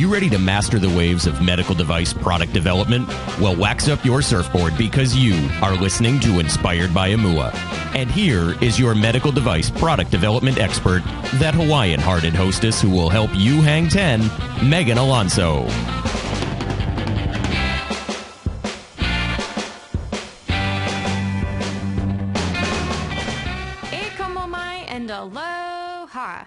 you ready to master the waves of medical device product development? Well, wax up your surfboard because you are listening to Inspired by Amua. And here is your medical device product development expert, that Hawaiian-hearted hostess who will help you hang 10, Megan Alonso. E como mai and aloha.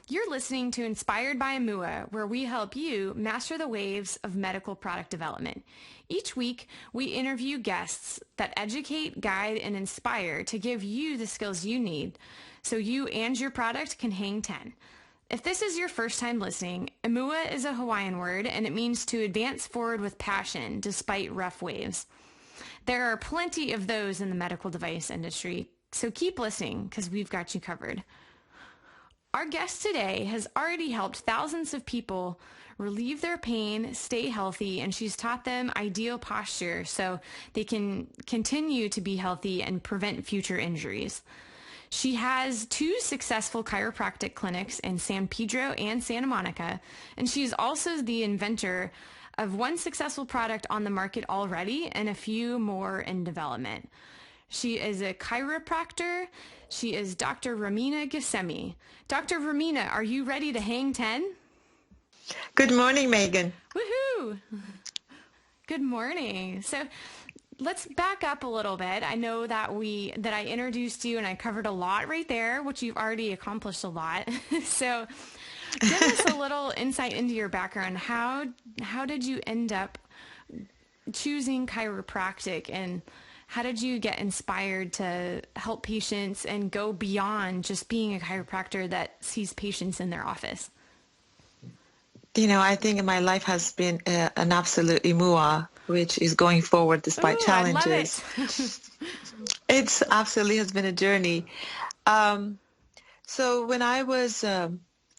You're listening to Inspired by Amua, where we help you master the waves of medical product development. Each week, we interview guests that educate, guide, and inspire to give you the skills you need so you and your product can hang 10. If this is your first time listening, Amua is a Hawaiian word, and it means to advance forward with passion despite rough waves. There are plenty of those in the medical device industry, so keep listening because we've got you covered. Our guest today has already helped thousands of people relieve their pain, stay healthy, and she's taught them ideal posture so they can continue to be healthy and prevent future injuries. She has 2 successful chiropractic clinics in San Pedro and Santa Monica, and she's also the inventor of 1 successful product on the market already and a few more in development. She is a chiropractor. She is Dr. Romina Ghassemi. Dr. Romina, are you ready to hang 10? Good morning, Megan. Woohoo! Good morning. So let's back up a little bit. I know that I introduced you and I covered a lot right there, which you've already accomplished a lot. So give us a little insight into your background. How did you end up choosing chiropractic, and how did you get inspired to help patients and go beyond just being a chiropractor that sees patients in their office? You know, I think my life has been an absolute imua, which is going forward despite challenges. I love it. It's absolutely has been a journey. So when I was a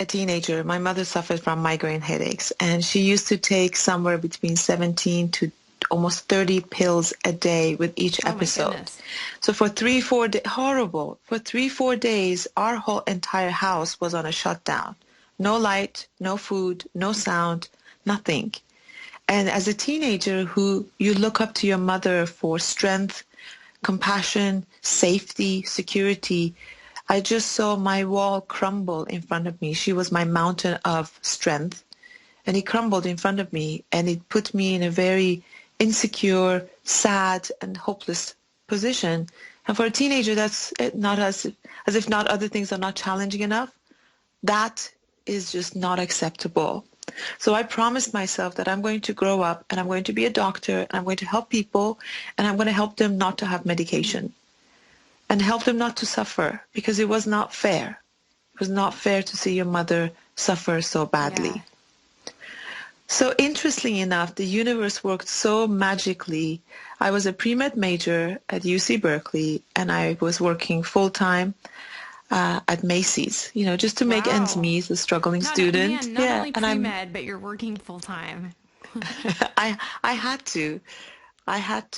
teenager, my mother suffered from migraine headaches, and she used to take somewhere between 17 to almost 30 pills a day with each episode. So for 3-4 days, horrible. For 3-4 days, our whole entire house was on a shutdown. No light, no food, no sound, nothing. And as a teenager who you look up to your mother for strength, compassion, safety, security, I just saw my wall crumble in front of me. She was my mountain of strength, and it crumbled in front of me, and it put me in a very insecure, sad, and hopeless position. And for a teenager, that's not as if not other things are not challenging enough. That is just not acceptable. So I promised myself that I'm going to grow up and I'm going to be a doctor and I'm going to help people and I'm going to help them not to have medication and help them not to suffer, because it was not fair. It was not fair to see your mother suffer so badly. Yeah. So interestingly enough, the universe worked so magically. I was a pre-med major at UC Berkeley, and I was working full-time at Macy's, you know, just to make ends meet, a struggling student. Not only pre-med, but you're working full-time. I had to,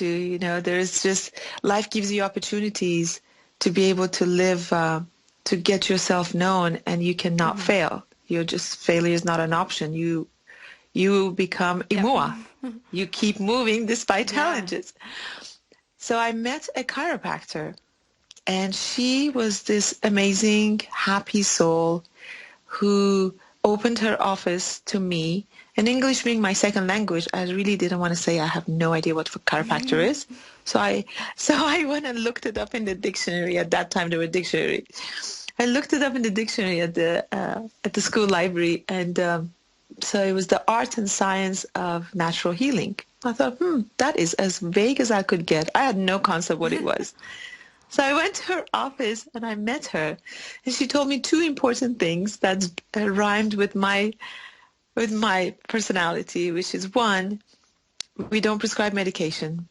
you know, there's just, life gives you opportunities to be able to live, to get yourself known, and you cannot fail. Failure is not an option. You become imua. You keep moving despite challenges. So I met a chiropractor, and she was this amazing, happy soul who opened her office to me. And English being my second language, I really didn't want to say I have no idea what chiropractor is. So I went and looked it up in the dictionary. At that time, there were dictionaries. I looked it up in the dictionary at the school library, and so it was the art and science of natural healing. I thought, that is as vague as I could get. I had no concept what it was. So I went to her office and I met her, and she told me 2 important things that rhymed with my personality, which is 1, we don't prescribe medication.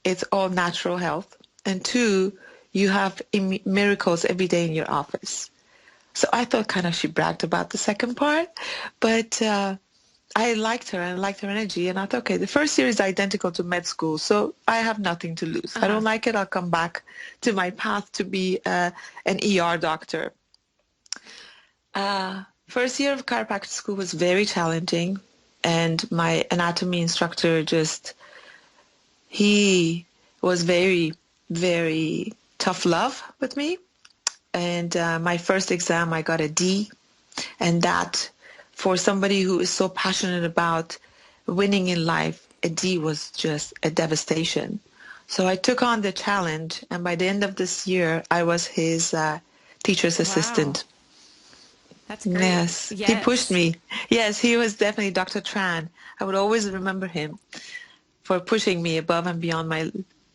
It's all natural health. And 2, you have miracles every day in your office. So I thought kind of she bragged about the second part, but I liked her and I liked her energy. And I thought, okay, the first year is identical to med school, so I have nothing to lose. I don't like it. I'll come back to my path to be an ER doctor. First year of chiropractic school was very challenging. And my anatomy instructor he was very, very tough love with me. And my first exam, I got a D. And that, for somebody who is so passionate about winning in life, a D was just a devastation. So I took on the challenge, and by the end of this year, I was his teacher's assistant. That's great. Yes, he pushed me. Yes, he was definitely Dr. Tran. I would always remember him for pushing me above and beyond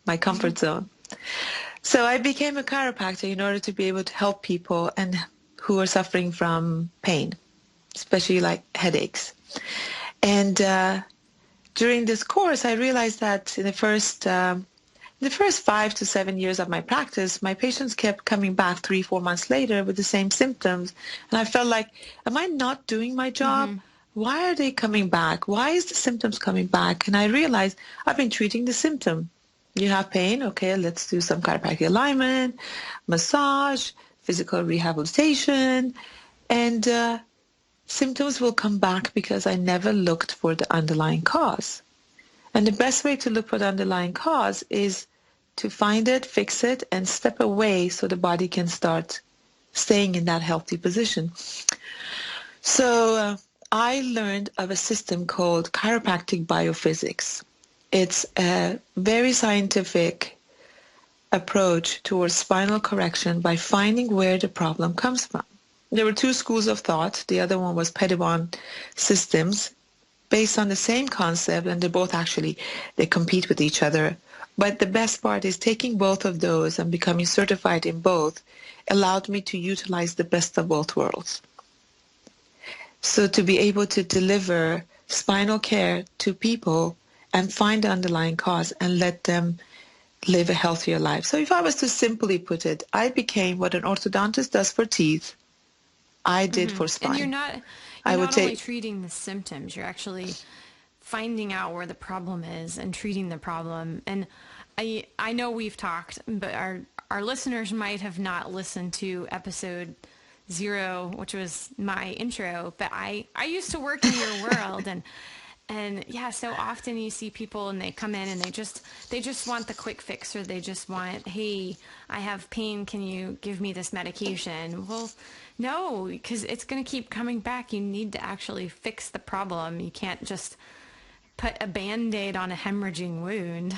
my comfort zone. So I became a chiropractor in order to be able to help people and who are suffering from pain, especially like headaches. And during this course, I realized that in the first 5 to 7 years of my practice, my patients kept coming back 3-4 months later with the same symptoms. And I felt like, am I not doing my job? Mm-hmm. Why are they coming back? Why is the symptoms coming back? And I realized I've been treating the symptom. You have pain? Okay, let's do some chiropractic alignment, massage, physical rehabilitation, and symptoms will come back because I never looked for the underlying cause. And the best way to look for the underlying cause is to find it, fix it, and step away so the body can start staying in that healthy position. So I learned of a system called chiropractic biophysics. It's a very scientific approach towards spinal correction by finding where the problem comes from. There were two schools of thought. The other one was Pettibon systems, based on the same concept, and they compete with each other. But the best part is taking both of those and becoming certified in both allowed me to utilize the best of both worlds. So to be able to deliver spinal care to people and find the underlying cause and let them live a healthier life. So if I was to simply put it, I became what an orthodontist does for teeth, I did for spine. And you're not only treating the symptoms, you're actually finding out where the problem is and treating the problem. And I know we've talked, but our listeners might have not listened to episode 0, which was my intro, but I used to work in your world, and yeah, so often you see people and they come in and they just want the quick fix, or they just want, hey, I have pain, can you give me this medication? Well, no, because it's going to keep coming back. You need to actually fix the problem. You can't just put a Band-Aid on a hemorrhaging wound.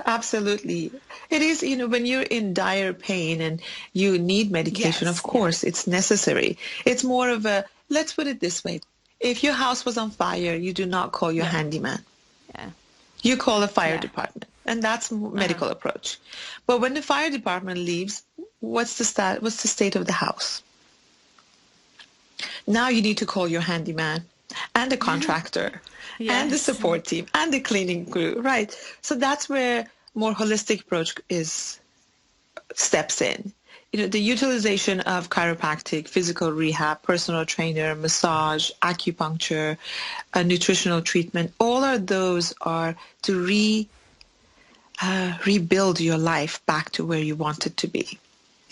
Absolutely. It is, when you're in dire pain and you need medication, yes, of course, it's necessary. It's more of a, let's put it this way. If your house was on fire, you do not call your handyman. Yeah. You call the fire department, and that's medical approach. But when the fire department leaves, what's the state of the house? Now you need to call your handyman and the contractor and the support team and the cleaning crew, right? So that's where more holistic approach steps in. The utilization of chiropractic, physical rehab, personal trainer, massage, acupuncture, nutritional treatment, all of those are to rebuild your life back to where you want it to be.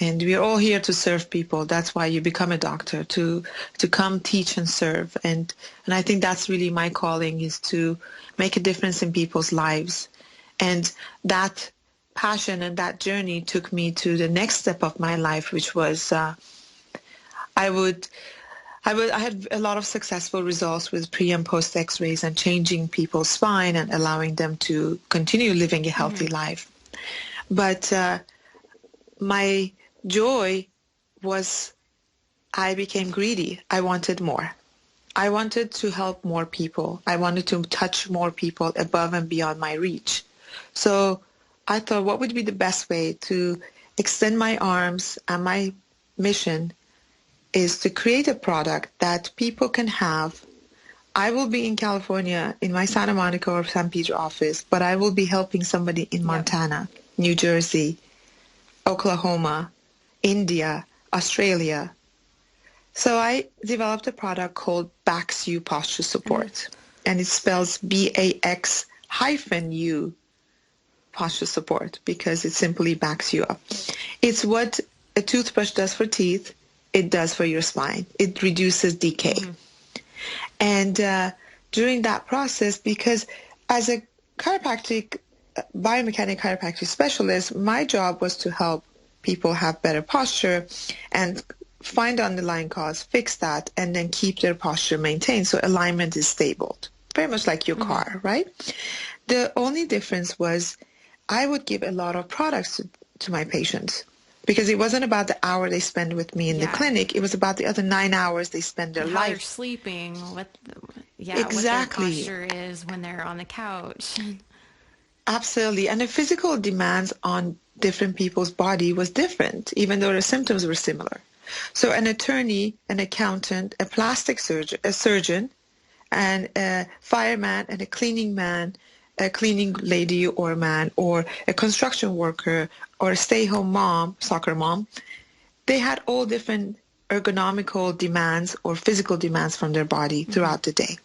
And we're all here to serve people. That's why you become a doctor, to come teach and serve. And I think that's really my calling, is to make a difference in people's lives. And that passion and that journey took me to the next step of my life, which was I had a lot of successful results with pre and post x-rays and changing people's spine and allowing them to continue living a healthy life. But my joy was I became greedy. I wanted more. I wanted to help more people. I wanted to touch more people above and beyond my reach. So I thought, what would be the best way to extend my arms? And my mission is to create a product that people can have. I will be in California in my Santa Monica or San Pedro office, but I will be helping somebody in Montana, New Jersey, Oklahoma, India, Australia. So I developed a product called BaX-U Posture Support, and it spells BaX-U Posture Support because it simply backs you up. It's what a toothbrush does for teeth, it does for your spine. It reduces decay. And during that process, because as a biomechanic chiropractic specialist, my job was to help people have better posture and find the underlying cause, fix that, and then keep their posture maintained so alignment is stable. Very much like your car, right? The only difference was I would give a lot of products to my patients because it wasn't about the hour they spend with me in the clinic. It was about the other 9 hours they spend their and life. How they're sleeping, Exactly. what their posture is when they're on the couch. Absolutely. And the physical demands on different people's body was different, even though the symptoms were similar. So an attorney, an accountant, a plastic surgeon, a surgeon, and a fireman and a cleaning man, a cleaning lady or a man, or a construction worker, or a stay-home mom, soccer mom, they had all different ergonomical demands or physical demands from their body throughout the day.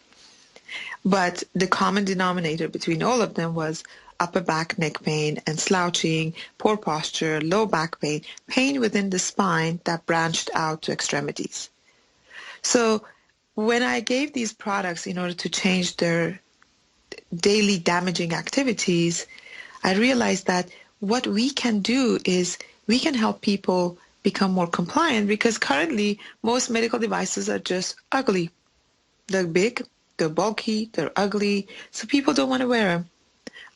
But the common denominator between all of them was upper back neck pain and slouching, poor posture, low back pain, pain within the spine that branched out to extremities. So when I gave these products in order to change their daily damaging activities, I realized that what we can do is we can help people become more compliant because currently most medical devices are just ugly. They're big, they're bulky, they're ugly, so people don't want to wear them.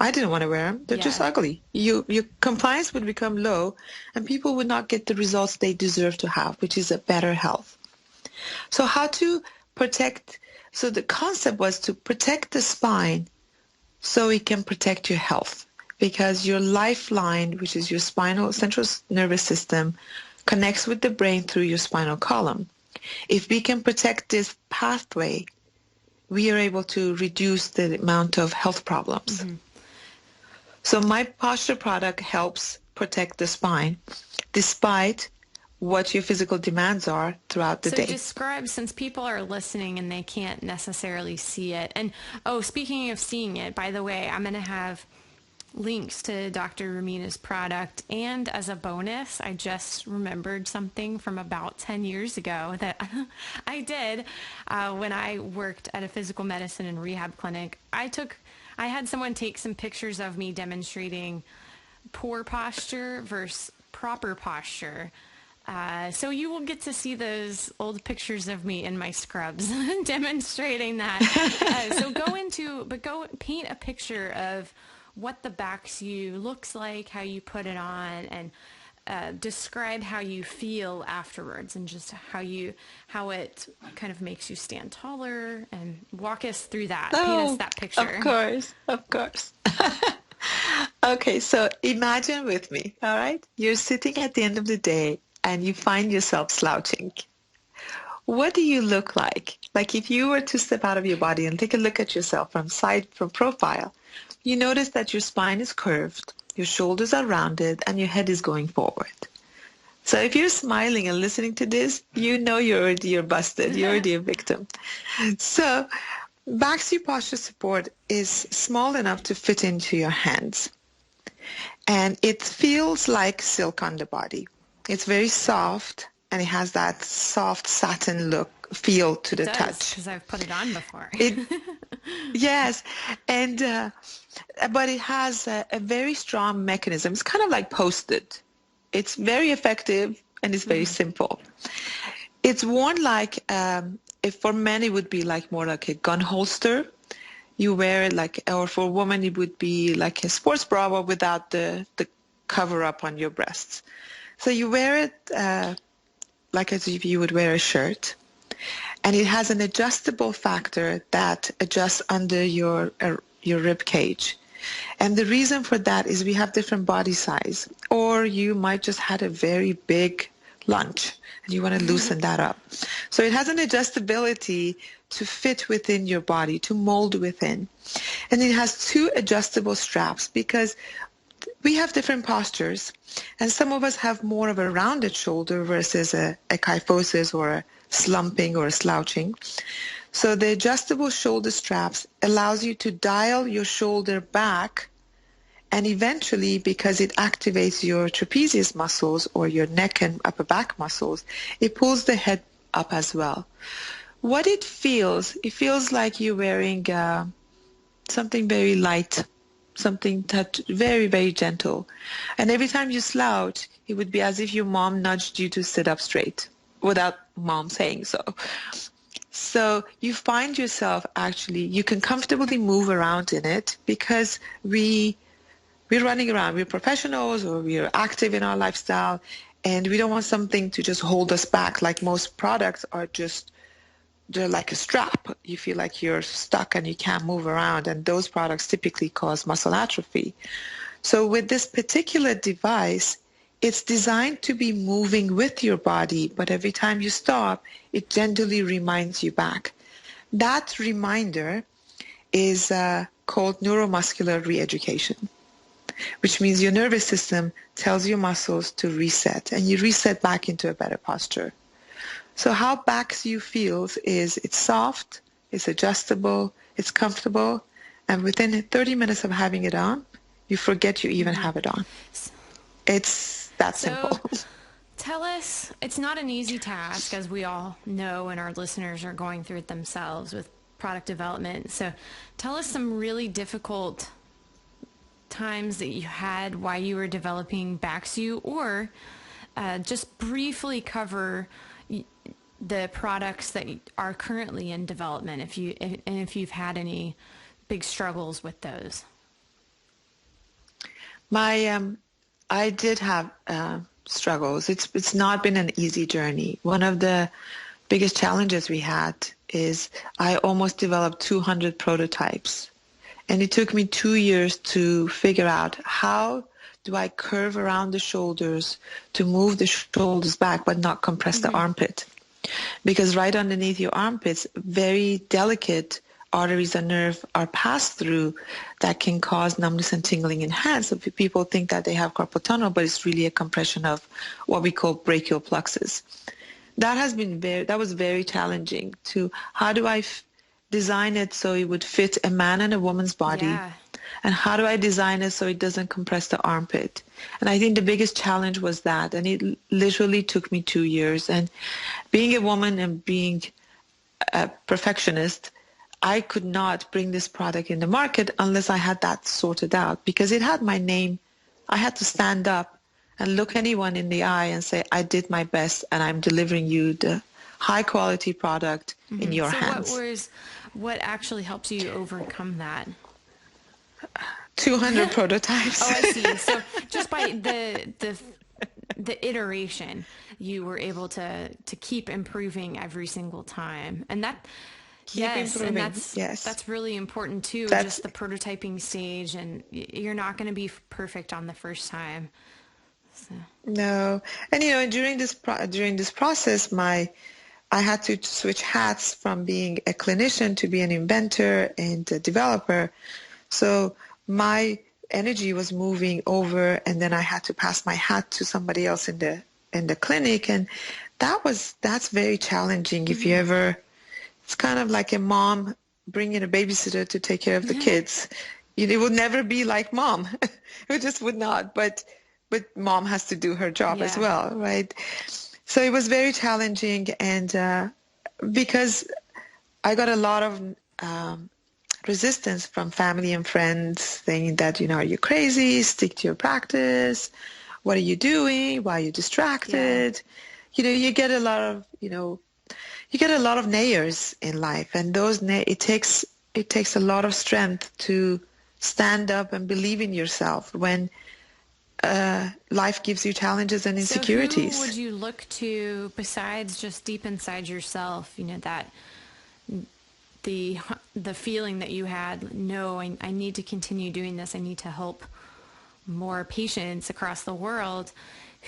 I didn't want to wear them. They're just ugly. Your compliance would become low and people would not get the results they deserve to have, which is a better health. So how to protect, so the concept was to protect the spine so it can protect your health because your lifeline, which is your spinal central nervous system, connects with the brain through your spinal column. If we can protect this pathway, we are able to reduce the amount of health problems. So my posture product helps protect the spine despite what your physical demands are throughout the day. So describe, since people are listening and they can't necessarily see it. And, speaking of seeing it, by the way, I'm going to have links to Dr. Romina's product. And as a bonus, I just remembered something from about 10 years ago that I did when I worked at a physical medicine and rehab clinic. I had someone take some pictures of me demonstrating poor posture versus proper posture. So you will get to see those old pictures of me in my scrubs demonstrating that. Go paint a picture of what the BaX-U looks like, how you put it on, and describe how you feel afterwards and just how it kind of makes you stand taller, and walk us through that. Paint us that picture. Of course. Okay, so imagine with me, all right? You're sitting at the end of the day and you find yourself slouching. What do you look like? Like if you were to step out of your body and take a look at yourself from profile, you notice that your spine is curved, your shoulders are rounded, and your head is going forward. So if you're smiling and listening to this, you know you're busted. You're already a victim. So BaX-U posture support is small enough to fit into your hands. And it feels like silk on the body. It's very soft, and it has that soft satin feel to the touch. Because I've put it on before. Yes, and but it has a very strong mechanism. It's kind of like Post-it. It's very effective, and it's very simple. It's worn like, if for men it would be like more like a gun holster. You wear it or for a woman it would be like a sports bra but without the cover up on your breasts. So you wear it like as if you would wear a shirt. And it has an adjustable factor that adjusts under your rib cage. And the reason for that is we have different body size. Or you might just had a very big lunch and you want to loosen that up. So it has an adjustability to fit within your body, to mold within. And it has two adjustable straps because we have different postures. And some of us have more of a rounded shoulder versus a kyphosis or a slumping or a slouching. So the adjustable shoulder straps allows you to dial your shoulder back, and eventually, because it activates your trapezius muscles or your neck and upper back muscles, it pulls the head up as well. what it feels like you're wearing something very light, something that very, very gentle. And every time you slouch, it would be as if your mom nudged you to sit up straight without mom saying so. So you find yourself actually, you can comfortably move around in it because we're running around. We're professionals or we're active in our lifestyle, and we don't want something to just hold us back. Like most products are just, they're like a strap. You feel like you're stuck and you can't move around, and those products typically cause muscle atrophy. So with this particular device, it's designed to be moving with your body, but every time you stop, it gently reminds you back. That reminder is called neuromuscular re-education, which means your nervous system tells your muscles to reset, and you reset back into a better posture. So how BaX-U feels is it's soft, it's adjustable, it's comfortable, and within 30 minutes of having it on, you forget you even have it on. It's that simple. Tell us, it's not an easy task, as we all know, and our listeners are going through it themselves with product development. So tell us some really difficult times that you had while you were developing BaX-U, or just briefly cover the products that are currently in development, if you've had any big struggles with those. I did have struggles. It's not been an easy journey. One of the biggest challenges we had is I almost developed 200 prototypes, and it took me 2 years to figure out how do I curve around the shoulders to move the shoulders back but not compress the armpit, because right underneath your armpits, very delicate arteries and nerve are passed through that can cause numbness and tingling in hands. So people think that they have carpal tunnel, but it's really a compression of what we call brachial plexus. That was very challenging. To how do I design it so it would fit a man and a woman's body? Yeah. And how do I design it so it doesn't compress the armpit? And I think the biggest challenge was that, and it literally took me 2 years. And being a woman and being a perfectionist, I could not bring this product in the market unless I had that sorted out, because it had my name. I had to stand up and look anyone in the eye and say, I did my best and I'm delivering you the high quality product in your hands. What actually helps you overcome that? 200 prototypes. Oh, I see. So just by the iteration, you were able to keep improving every single time. And that, that's really important too. Just the prototyping stage, and you're not going to be perfect on the first time. So. No, and during this process, I had to switch hats from being a clinician to be an inventor and a developer. So my energy was moving over, and then I had to pass my hat to somebody else in the clinic, and that's very challenging. If you ever, it's kind of like a mom bringing a babysitter to take care of the kids. It would never be like mom. It just would not. But mom has to do her job as well, right? So it was very challenging, and because I got a lot of resistance from family and friends saying that, are you crazy? Stick to your practice. What are you doing? Why are you distracted? You get a lot of, you get a lot of naysayers in life, and it takes a lot of strength to stand up and believe in yourself when life gives you challenges and insecurities. So who would you look to besides just deep inside yourself, that the feeling that you had, no, I need to continue doing this, I need to help more patients across the world?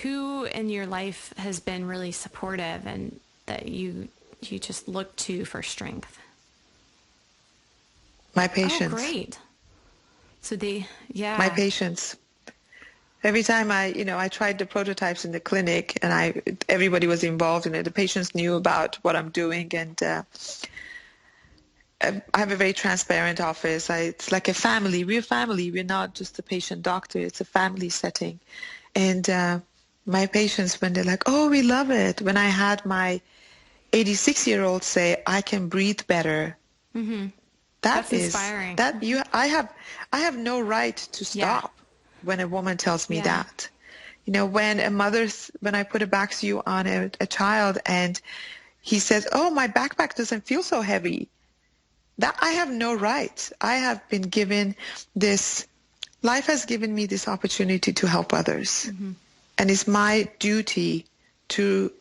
Who in your life has been really supportive and that you just look to for strength? My patients. Oh, great. So my patients. Every time I tried the prototypes in the clinic, and everybody was involved in it. The patients knew about what I'm doing, and I have a very transparent office. It's like a family. We're family. We're not just a patient-doctor. It's a family setting. And my patients, when they're like, oh, we love it. When I had my 86-year-olds say, I can breathe better. Mm-hmm. That's inspiring. I have no right to stop when a woman tells me that. You know, when I put a BaX-U on a child and he says, oh, my backpack doesn't feel so heavy. That I have no right. I have been given this, life has given me this opportunity to help others. Mm-hmm. And it's my duty to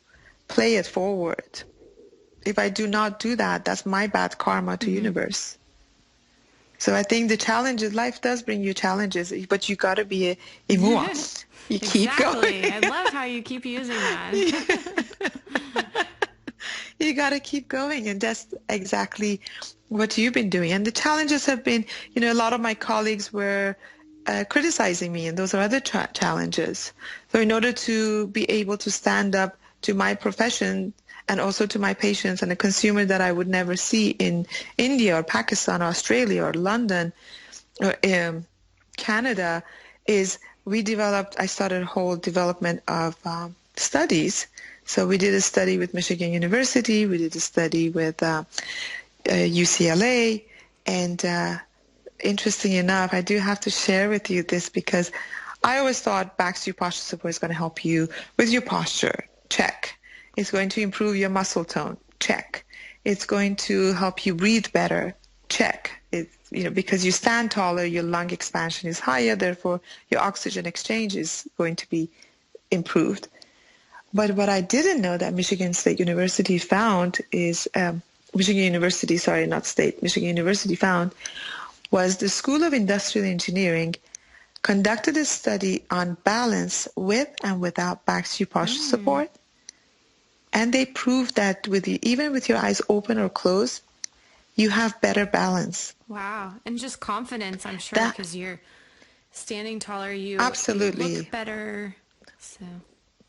play it forward. If I do not do that, that's my bad karma to universe. So I think the challenges, life does bring you challenges, but you got to be a mua. You keep going. I love how you keep using that. You got to keep going, and that's exactly what you've been doing. And the challenges have been, you know, a lot of my colleagues were criticizing me, and those are other challenges. So in order to be able to stand up to my profession and also to my patients and a consumer that I would never see in India or Pakistan or Australia or London or Canada, is I started a whole development of studies. So we did a study with Michigan University, we did a study with UCLA, and interesting enough, I do have to share with you this because I always thought BaX-U posture support is going to help you with your posture. Check. It's going to improve your muscle tone. Check. It's going to help you breathe better. Check. It's, you know, because you stand taller, your lung expansion is higher, therefore your oxygen exchange is going to be improved. But what I didn't know that Michigan University found was the School of Industrial Engineering conducted a study on balance with and without BaX-U posture support. And they proved that even with your eyes open or closed, you have better balance. Wow. And just confidence, I'm sure, because you're standing taller, you look better, so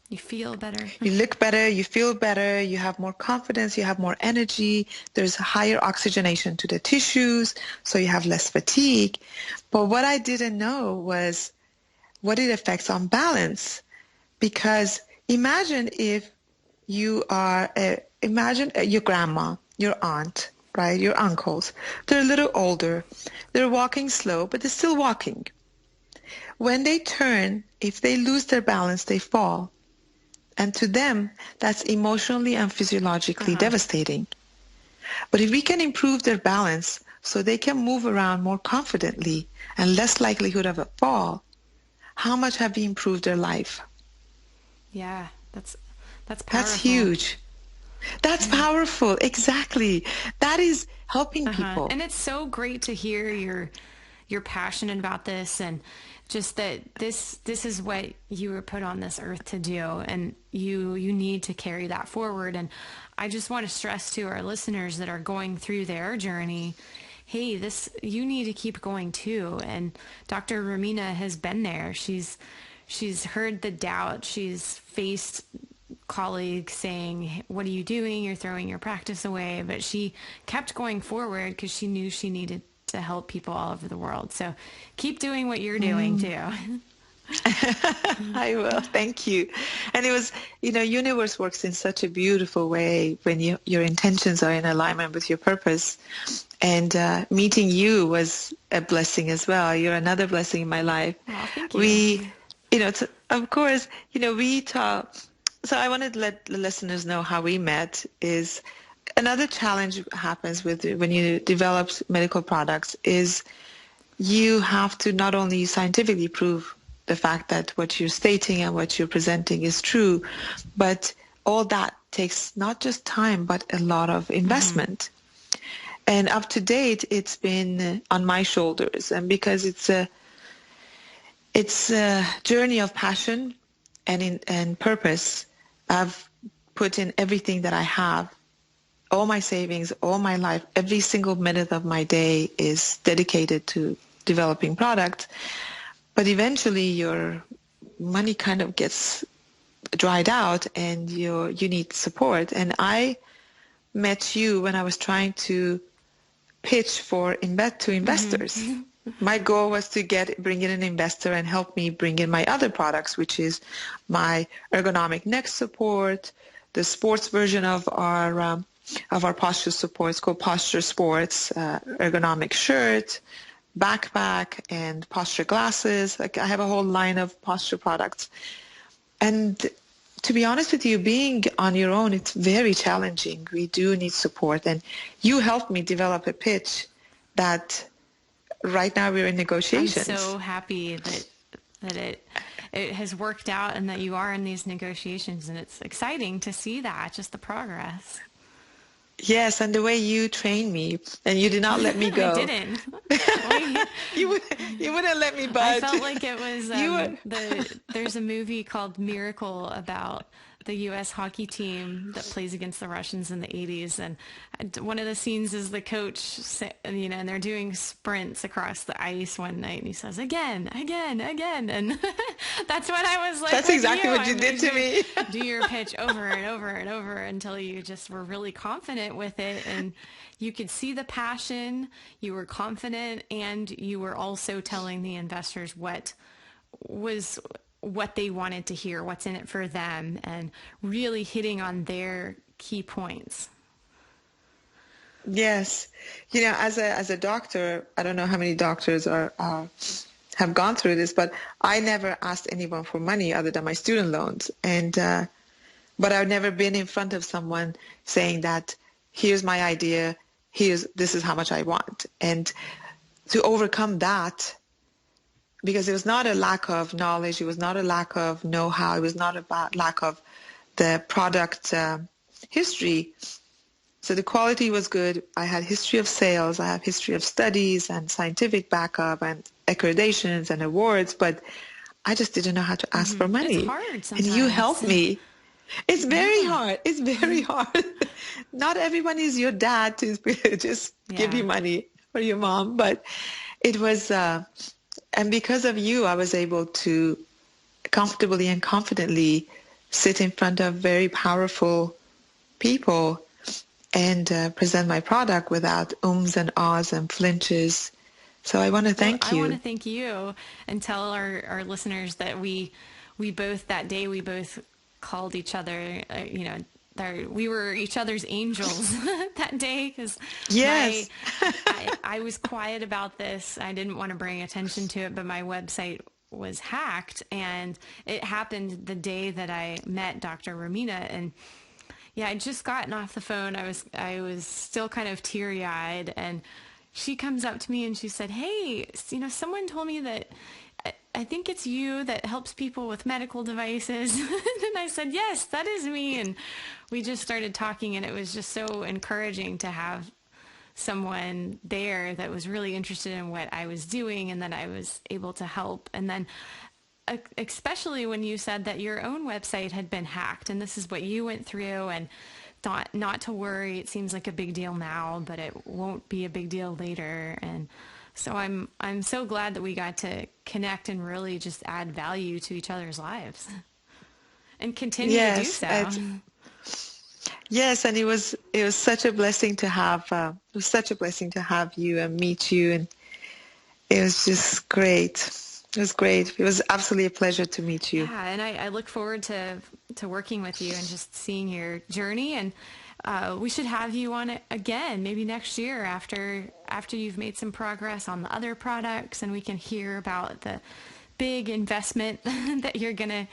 you feel better. You look better, you feel better, you have more confidence, you have more energy, there's higher oxygenation to the tissues, so you have less fatigue. But what I didn't know was what it affects on balance. Because imagine if you are, imagine your grandma, your aunt, right, your uncles. They're a little older. They're walking slow, but they're still walking. When they turn, if they lose their balance, they fall. And to them, that's emotionally and physiologically devastating. But if we can improve their balance so they can move around more confidently and less likelihood of a fall, how much have we improved their life? Yeah, that's powerful. That's huge. That's powerful. Exactly. That is helping people. And it's so great to hear you're passionate about this, and just that this is what you were put on this earth to do, and you need to carry that forward. And I just want to stress to our listeners that are going through their journey, hey, you need to keep going too. And Dr. Romina has been there. She's heard the doubt. She's faced colleagues saying, what are you doing? You're throwing your practice away. But she kept going forward because she knew she needed to help people all over the world. So keep doing what you're doing too. I will. Thank you. And it was, universe works in such a beautiful way when your intentions are in alignment with your purpose. And meeting you was a blessing as well. You're another blessing in my life. Oh, thank you. Of course, we talk. So I wanted to let the listeners know how we met. Is another challenge happens when you develop medical products is you have to not only scientifically prove the fact that what you're stating and what you're presenting is true, but all that takes not just time, but a lot of investment. And up to date, it's been on my shoulders. And because it's a journey of passion and purpose, I've put in everything that I have. All my savings, all my life, every single minute of my day is dedicated to developing products. But eventually your money kind of gets dried out and you need support. And I met you when I was trying to pitch to investors. My goal was to bring in an investor and help me bring in my other products, which is my ergonomic neck support, the sports version of our posture support. It's called Posture Sports, ergonomic shirt, backpack, and posture glasses. Like, I have a whole line of posture products. And to be honest with you, being on your own, it's very challenging. We do need support. And you helped me develop a pitch that right now we're in negotiations. I'm so happy that it has worked out and that you are in these negotiations, and it's exciting to see that, just the progress. Yes, and the way you trained me, and you did not let me go. I didn't. You wouldn't let me budge. I felt like it was there's a movie called Miracle about the U.S. hockey team that plays against the Russians in the 80s. And one of the scenes is the coach, and they're doing sprints across the ice one night. And he says, again. And that's what I was like. That's exactly what you did to me. Do your pitch over and over and over until you just were really confident with it. And you could see the passion, you were confident, and you were also telling the investors what they wanted to hear, what's in it for them, and really hitting on their key points. Yes. As a doctor, I don't know how many doctors have gone through this, but I never asked anyone for money other than my student loans. And but I've never been in front of someone saying that, here's my idea, this is how much I want. And to overcome that, because it was not a lack of knowledge, it was not a lack of know-how, it was not a lack of the product history. So the quality was good. I had history of sales, I have history of studies and scientific backup and accreditations and awards, but I just didn't know how to ask for money. It's hard sometimes. And you helped me. It's very hard. It's very hard. Not everyone is your dad to just give you money, or your mom, but it was... and because of you, I was able to comfortably and confidently sit in front of very powerful people and present my product without ums and ahs and flinches. So I want to thank you. I want to thank you and tell our listeners that we both called each other, we were each other's angels that day, because yes. I was quiet about this. I didn't want to bring attention to it, but my website was hacked, and it happened the day that I met Dr. Romina. And I'd just gotten off the phone. I was still kind of teary-eyed, and she comes up to me and she said, hey, someone told me that I think it's you that helps people with medical devices. And I said, yes, that is me. And we just started talking, and it was just so encouraging to have someone there that was really interested in what I was doing and that I was able to help. And then especially when you said that your own website had been hacked, and this is what you went through, and thought not to worry. It seems like a big deal now, but it won't be a big deal later. And so I'm so glad that we got to connect and really just add value to each other's lives and continue to do so. Yes, and it was such a blessing to have you and meet you, and it was just great. It was great. It was absolutely a pleasure to meet you. Yeah, and I look forward to working with you and just seeing your journey. And we should have you on it again, maybe next year after you've made some progress on the other products, and we can hear about the big investment that you're going to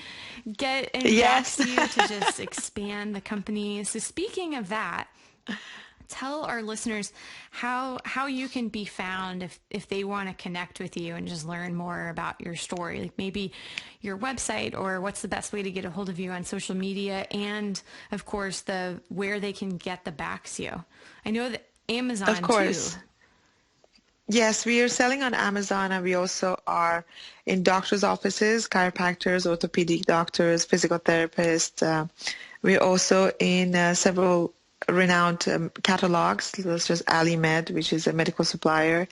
get in BaX-U to just expand the company. So speaking of that, tell our listeners how you can be found if they want to connect with you and just learn more about your story, like maybe your website, or what's the best way to get a hold of you on social media, and of course where they can get the BaX-U. I know that Amazon, of course, too. Yes, we are selling on Amazon, and we also are in doctors' offices, chiropractors, orthopedic doctors, physical therapists. We're also in several renowned catalogs, such as AliMed, which is a medical supplier.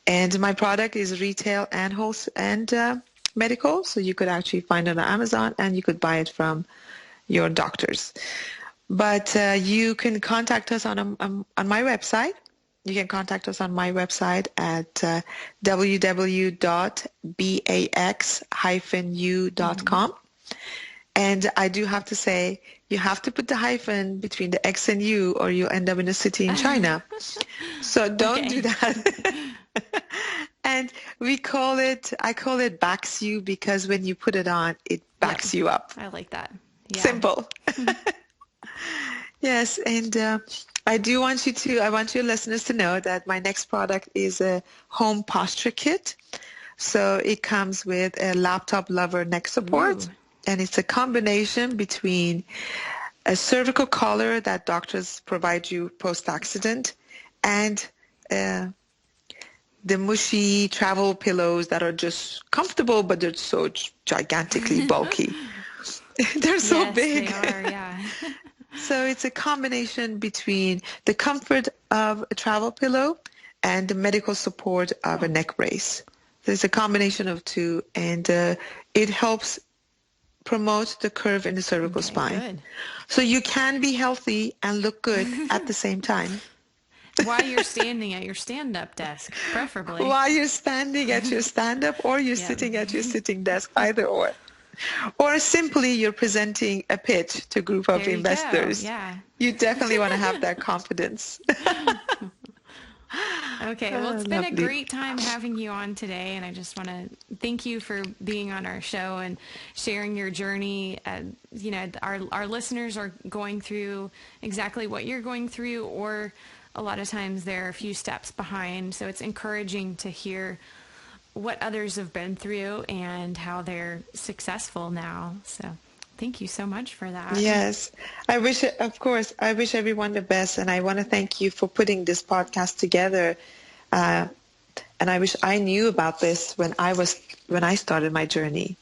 And my product is retail and wholesale and medical, so you could actually find it on Amazon, and you could buy it from your doctors. But you can contact us on my website. You can contact us on my website at www.bax-u.com. And I do have to say, you have to put the hyphen between the X and U or you end up in a city in China. So don't do that. And I call it BaX-U because when you put it on, it backs you up. I like that. Yeah. Simple. Yes. And I want your listeners to know that my next product is a home posture kit. So it comes with a laptop lover neck support. Ooh. And it's a combination between a cervical collar that doctors provide you post-accident and the mushy travel pillows that are just comfortable, but they're so gigantically bulky. They're so big. They are, yeah. So it's a combination between the comfort of a travel pillow and the medical support of a neck brace. So it's a combination of two, and it helps promote the curve in the cervical spine. Good. So you can be healthy and look good at the same time. While you're standing at your stand-up desk, preferably. While you're standing at your stand-up or you're sitting at your sitting desk, either or. Or simply you're presenting a pitch to a group of investors. Yeah. You definitely want to have that confidence. Okay, well, it's been a great time having you on today, and I just want to thank you for being on our show and sharing your journey. You know, our listeners are going through exactly what you're going through, or a lot of times they're a few steps behind, so it's encouraging to hear what others have been through and how they're successful now. So thank you so much for that. Yes. I wish everyone the best, and I want to thank you for putting this podcast together. And I wish I knew about this when I started my journey.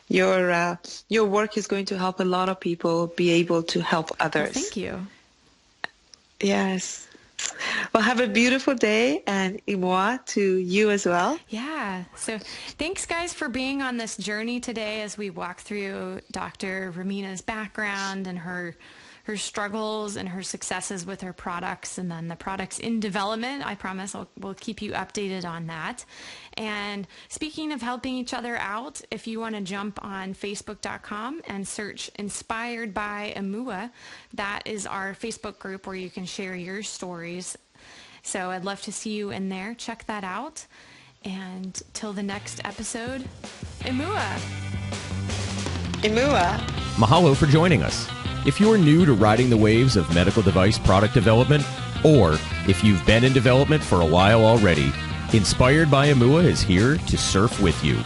Your work is going to help a lot of people be able to help others. Well, thank you. Yes. Well, have a beautiful day, and Imoa to you as well. Yeah. So thanks, guys, for being on this journey today as we walk through Dr. Romina's background and her struggles and her successes with her products, and then the products in development. I promise we'll keep you updated on that. And speaking of helping each other out, if you want to jump on Facebook.com and search Inspired by Amua, that is our Facebook group where you can share your stories. So I'd love to see you in there. Check that out. And till the next episode, Amua. Amua. Mahalo for joining us. If you're new to riding the waves of medical device product development, or if you've been in development for a while already, Inspired by Amua is here to surf with you.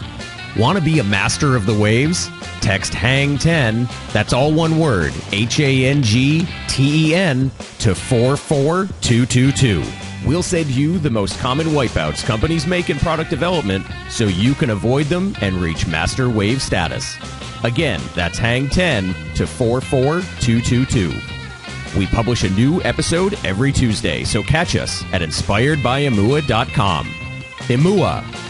Want to be a master of the waves? Text HANG10, that's all one word, HANGTEN, to 44222. We'll send you the most common wipeouts companies make in product development so you can avoid them and reach master wave status. Again, that's HANG10 to 44222. We publish a new episode every Tuesday, so catch us at inspiredbyamua.com. Amua.